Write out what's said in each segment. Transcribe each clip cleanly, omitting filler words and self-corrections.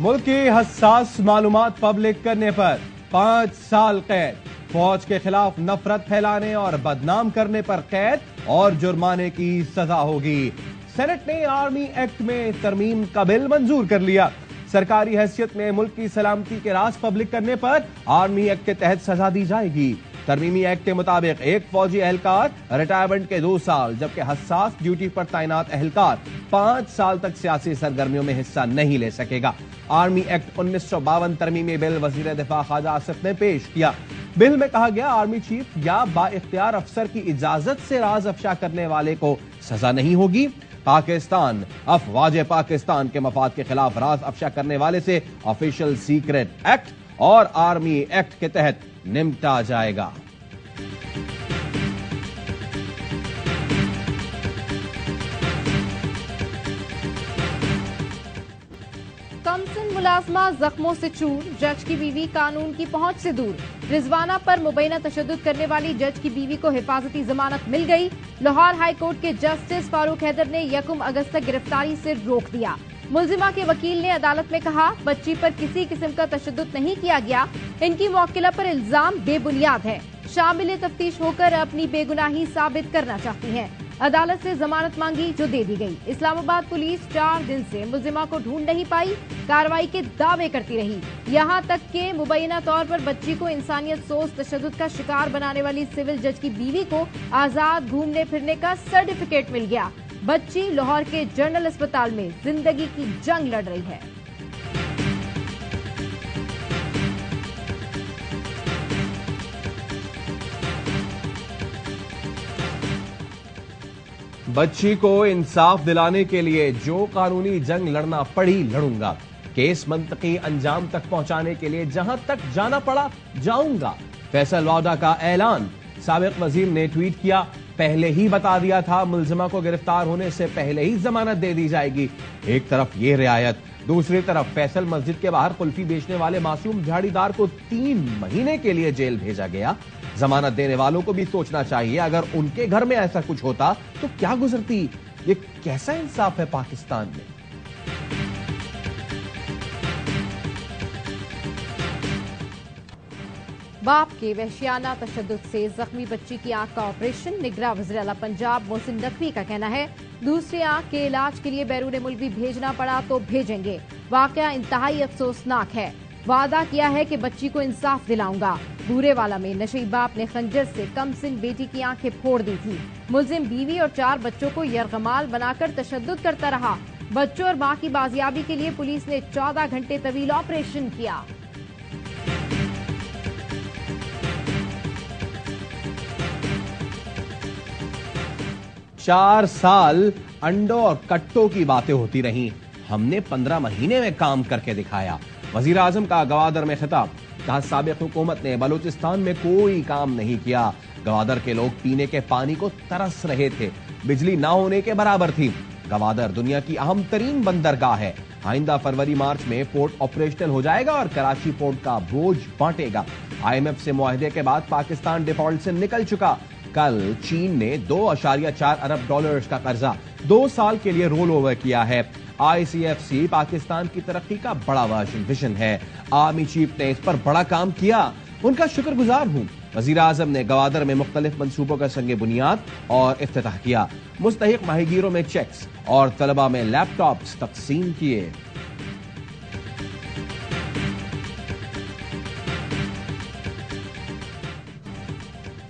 मुल्क की हसास मालूमात पब्लिक करने पर 5 साल कैद, फौज के खिलाफ नफरत फैलाने और बदनाम करने पर कैद और जुर्माने की सजा होगी। सेनेट ने आर्मी एक्ट में तरमीम का बिल मंजूर कर लिया। सरकारी हैसियत में मुल्क की सलामती के राज पब्लिक करने पर आर्मी एक्ट के तहत सजा दी जाएगी। तरमीमी एक्ट के मुताबिक एक फौजी एहलकार रिटायरमेंट के 2 साल, जबकि हसास ड्यूटी पर तैनात एहलकार 5 साल तक सियासी सरगर्मियों में हिस्सा नहीं ले सकेगा। आर्मी एक्ट 1952 तरमीमी बिल वजीर दिफा ख्वाजा आसिफ ने पेश किया। बिल में कहा गया, आर्मी चीफ या बाइख्तियार अफसर की इजाजत से राज अफशा करने वाले को सजा नहीं होगी। पाकिस्तान अफवाज पाकिस्तान के मफाद के खिलाफ राज अफशा करने वाले से ऑफिशियल सीक्रेट एक्ट और आर्मी एक्ट के तहत निपटा जाएगा। कमसिन मुलाजमा जख्मों से चूर, जज की बीवी कानून की पहुंच से दूर। रिजवाना पर मुबैना तशद्दुद करने वाली जज की बीवी को हिफाजती जमानत मिल गई। लाहौर हाई कोर्ट के जस्टिस फारूक हैदर ने 1 अगस्त तक गिरफ्तारी से रोक दिया। मुलजिमा के वकील ने अदालत में कहा, बच्ची पर किसी किस्म का तशद्दुद नहीं किया गया। इनकी मौकिला पर इल्जाम बेबुनियाद है। शामिल तफ्तीश होकर अपनी बेगुनाही साबित करना चाहती है। अदालत से जमानत मांगी जो दे दी गई। इस्लामाबाद पुलिस 4 दिन से मुलजिमा को ढूंढ नहीं पाई, कार्रवाई के दावे करती रही। यहाँ तक कि मुबैना तौर पर बच्ची को इंसानियत सोच तशद्दुद का शिकार बनाने वाली सिविल जज की बीवी को आजाद घूमने फिरने का सर्टिफिकेट मिल गया। बच्ची लाहौर के जनरल अस्पताल में जिंदगी की जंग लड़ रही है। बच्ची को इंसाफ दिलाने के लिए जो कानूनी जंग लड़ना पड़ी लड़ूंगा। केस मंतकी अंजाम तक पहुंचाने के लिए जहां तक जाना पड़ा जाऊंगा। फैसल वादा का ऐलान। साबिक वजीर ने ट्वीट किया, पहले ही बता दिया था मुलजिमा को गिरफ्तार होने से पहले ही जमानत दे दी जाएगी। एक तरफ ये रियायत, दूसरी तरफ फैसल मस्जिद के बाहर कुल्फी बेचने वाले मासूम झाड़ीदार को 3 महीने के लिए जेल भेजा गया। जमानत देने वालों को भी सोचना चाहिए, अगर उनके घर में ऐसा कुछ होता तो क्या गुजरती। ये कैसा इंसाफ है पाकिस्तान में। बाप के वहशियाना तशद्दुद से जख्मी बच्ची की आंख का ऑपरेशन। निगरां वज़ीर आला पंजाब मोहसिन नकवी का कहना है, दूसरी आंख के इलाज के लिए बैरून मुल्क भी भेजना पड़ा तो भेजेंगे। वाकया इंतहाई अफसोसनाक है। वादा किया है कि बच्ची को इंसाफ दिलाऊंगा। बूरेवाला में नशई बाप ने खंजर से कमसिन बेटी की आंखें फोड़ दी थी। मुलजिम बीवी और 4 बच्चों को यरगमाल बनाकर तशद्दुद करता रहा। बच्चों और मां की बाजियाबी के लिए पुलिस ने 14 घंटे तवील ऑपरेशन किया। चार साल अंडों और कट्टों की बातें होती रहीं, हमने 15 महीने में काम करके दिखाया। वजीर आजम का गवादर में खिताब। कहा, साबिक हुकूमत ने बलूचिस्तान में कोई काम नहीं किया। गवादर के लोग पीने के पानी को तरस रहे थे, बिजली ना होने के बराबर थी। गवादर दुनिया की अहम तरीन बंदरगाह है। आइंदा फरवरी मार्च में पोर्ट ऑपरेशनल हो जाएगा और कराची पोर्ट का बोझ बांटेगा। IMF से मुआहदे के बाद पाकिस्तान डिफॉल्ट से निकल चुका। कल चीन ने $2.4 अरब का कर्जा 2 साल के लिए रोल ओवर किया है। ICFC पाकिस्तान की तरक्की का बड़ा विजन है। आर्मी चीफ ने इस पर बड़ा काम किया, उनका शुक्रगुजार हूं। वजीर आजम ने गवादर में मुख्तलिफ मंसूबों का संगे बुनियाद और इफ्तिताह किया। मुस्तहिक माहीगीरों में चेक्स और तलबा में लैपटॉप्स तकसीम किए।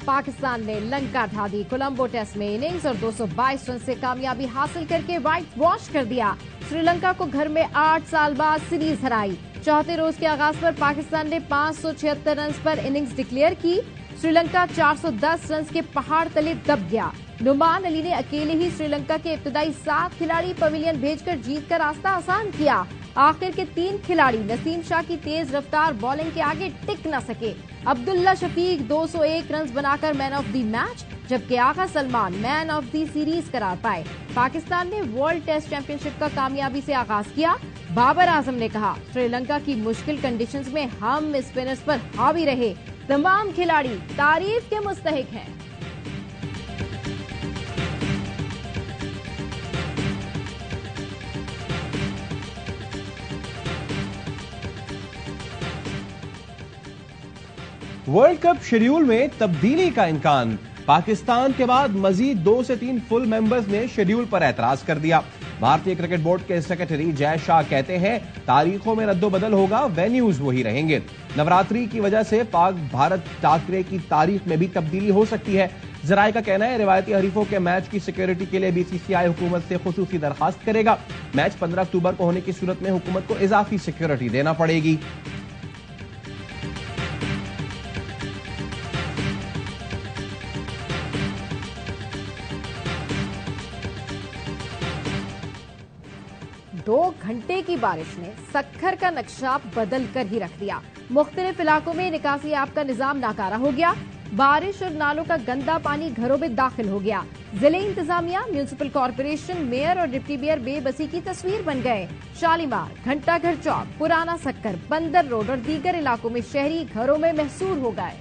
पाकिस्तान ने लंका ढा दी। कोलंबो टेस्ट में इनिंग्स और 222 रन से कामयाबी हासिल करके व्हाइट वॉश कर दिया। श्रीलंका को घर में 8 साल बाद सीरीज हराई। चौथे रोज के आगाज पर पाकिस्तान ने 576 रन पर इनिंग्स डिक्लेयर की। श्रीलंका 410 रन के पहाड़ तले दब गया। नुमान अली ने अकेले ही श्रीलंका के इब्तदाई 7 खिलाड़ी पवेलियन भेजकर जीत का रास्ता आसान किया। आखिर के 3 खिलाड़ी नसीम शाह की तेज रफ्तार बॉलिंग के आगे टिक न सके। अब्दुल्ला शफीक 201 रन बनाकर मैन ऑफ द मैच, जबकि Agha Salman man of the series करार पाए। पाकिस्तान ने वर्ल्ड टेस्ट चैंपियनशिप का कामयाबी से आगाज किया। बाबर आजम ने कहा, श्रीलंका की मुश्किल कंडीशंस में हम स्पिनर्स पर हावी रहे। तमाम खिलाड़ी तारीफ के मुस्तहिक हैं। वर्ल्ड कप शेड्यूल में तब्दीली का इम्कान। पाकिस्तान के बाद मजीद 2 से 3 फुल मेंबर्स ने शेड्यूल पर एतराज कर दिया। भारतीय क्रिकेट बोर्ड के सेक्रेटरी जय शाह कहते हैं तारीखों में रद्दोबदल होगा, वेन्यूज वही रहेंगे। नवरात्रि की वजह से पाक भारत टाकरे की तारीख में भी तब्दीली हो सकती है। जराये का कहना है रिवायती हरीफों के मैच की सिक्योरिटी के लिए बीसीसीआई हुकूमत से खुसूसी दरखास्त करेगा। मैच 15 अक्टूबर को होने की सूरत में हुकूमत को इजाफी सिक्योरिटी देना पड़ेगी। दो घंटे की बारिश ने सक्खर का नक्शा बदल कर ही रख दिया। मुख्तलिफ इलाकों में निकासी आब का निजाम नाकारा हो गया। बारिश और नालों का गंदा पानी घरों में दाखिल हो गया। जिले इंतजामिया, म्यूनिसिपल कॉर्पोरेशन, मेयर और डिप्टी मेयर बेबसी की तस्वीर बन गए। शालीमार, घंटाघर चौक, पुराना सक्खर, बंदर रोड और दीगर इलाकों में शहरी घरों में महसूर हो गए।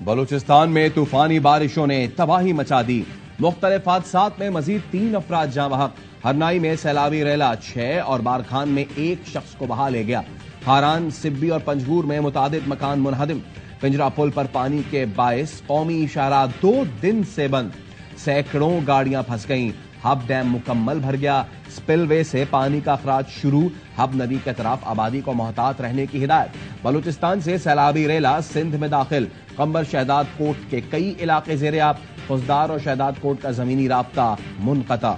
बलूचिस्तान में तूफानी बारिशों ने तबाही मचा दी। मुख्तलिफ हादसात में मजीद 3 अफराद जाँ बहक। हरनाई में सैलाबी रेला 6 और बारखान में 1 शख्स को बहा ले गया। हारान, सिब्बी और पंजगूर में मुतादिद मकान मुनहदिम। पिंजरा पुल पर पानी के बायस कौमी शाहराह 2 दिन से बंद। सैकड़ों गाड़ियां फंस गईं। हब डैम मुकम्मल भर गया। स्पिलवे से पानी का अखराज शुरू। हब नदी के तरफ आबादी को मोहतात रहने की हिदायत। बलूचिस्तान से सैलाबी रेला सिंध में दाखिल। कंबर शहदाद कोट के कई इलाके ज़ेरे-आब। फुजदार और शहदाद कोट का जमीनी राब्ता मुनक़ता।